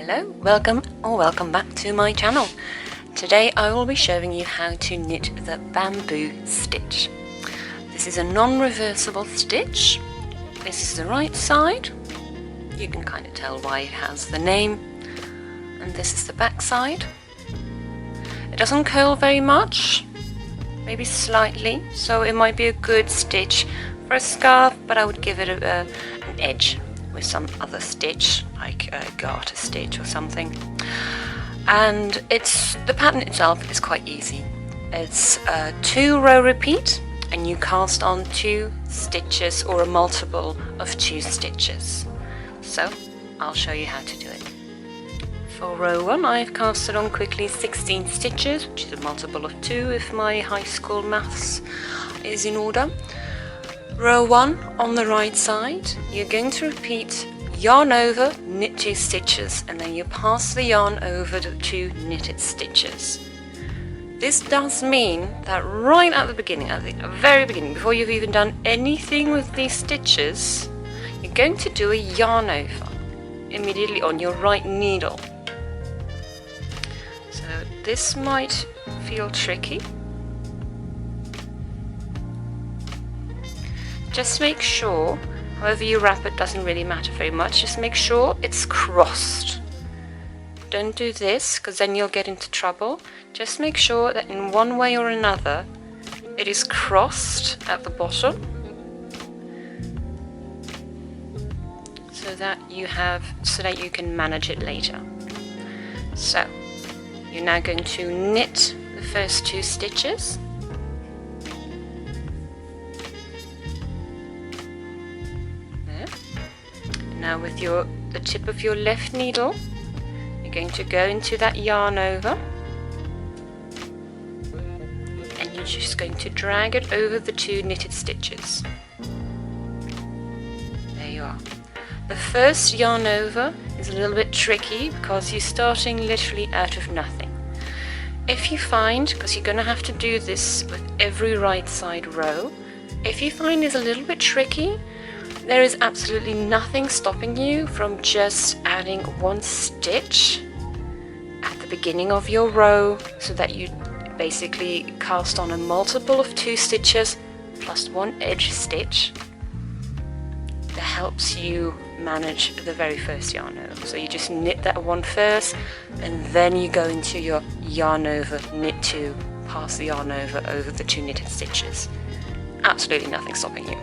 Hello, welcome back to my channel. Today I will be showing you how to knit the bamboo stitch. This is a non-reversible stitch. This is the right side. You can kind of tell why it has the name. And this is the back side. It doesn't curl very much, maybe slightly, so it might be a good stitch for a scarf, but I would give it an edge with some other stitch, like a garter stitch or something. And the pattern itself is quite easy. It's a 2-row repeat, and you cast on 2 stitches or a multiple of 2 stitches. So I'll show you how to do it. For row 1 I've casted on quickly 16 stitches, which is a multiple of 2 if my high school maths is in order. Row 1 on the right side, you're going to repeat yarn over, knit 2 stitches, and then you pass the yarn over the 2 knitted stitches. This does mean that right at the beginning, at the very beginning, before you've even done anything with these stitches, you're going to do a yarn over immediately on your right needle. So this might feel tricky. Just make sure, however you wrap it doesn't really matter very much, just make sure it's crossed. Don't do this, because then you'll get into trouble. Just make sure that in one way or another it is crossed at the bottom, so that you can manage it later. So you're now going to knit the first 2 stitches. Now with the tip of your left needle, you're going to go into that yarn over, and you're just going to drag it over the 2 knitted stitches. There you are. The first yarn over is a little bit tricky because you're starting literally out of nothing. If you find, because you're going to have to do this with every right side row, if you find it's a little bit tricky, there is absolutely nothing stopping you from just adding 1 stitch at the beginning of your row, so that you basically cast on a multiple of 2 stitches plus 1 edge stitch. That helps you manage the very first yarn over. So you just knit that one first, and then you go into your yarn over, knit 2, pass the yarn over the 2 knitted stitches. Absolutely nothing stopping you.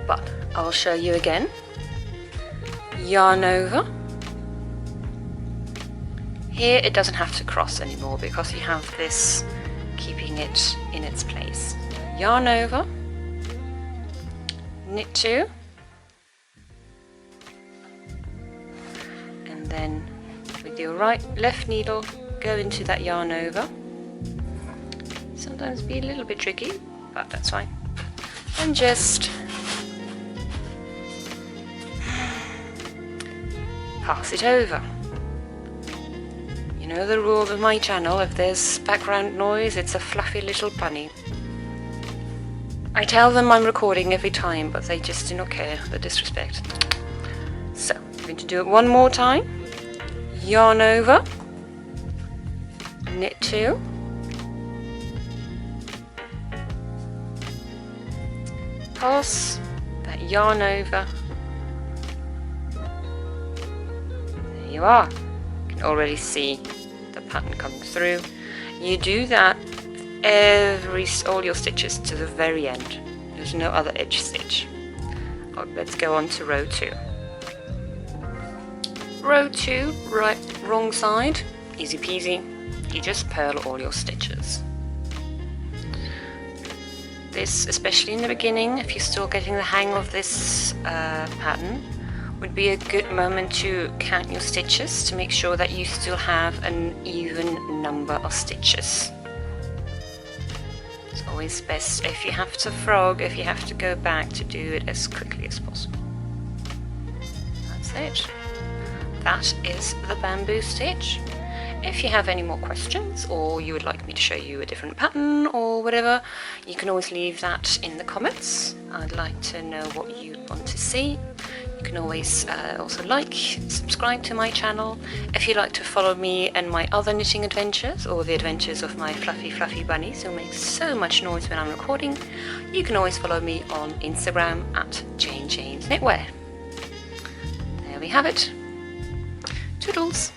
But I'll show you again. Yarn over. Here it doesn't have to cross anymore because you have this keeping it in its place. Yarn over, knit 2, and then with your left needle go into that yarn over. Sometimes be a little bit tricky, but that's fine. And just pass it over. You know the rules of my channel: if there's background noise, it's a fluffy little bunny. I tell them I'm recording every time, but they just do not care, the disrespect. So, I'm going to do it one more time. Yarn over, knit 2, pass that yarn over. You are. You can already see the pattern coming through. You do that all your stitches to the very end. There's no other edge stitch. Let's go on to row 2. Row 2, wrong side, easy peasy. You just purl all your stitches. This, especially in the beginning, if you're still getting the hang of this pattern, would be a good moment to count your stitches to make sure that you still have an even number of stitches. It's always best if you have to go back, to do it as quickly as possible. That's it. That is the bamboo stitch. If you have any more questions, or you would like me to show you a different pattern or whatever, you can always leave that in the comments. I'd like to know what you want to see. You can always also like, subscribe to my channel. If you'd like to follow me and my other knitting adventures, or the adventures of my fluffy bunnies who make so much noise when I'm recording, you can always follow me on Instagram at JaneKnitwear. There we have it. Toodles!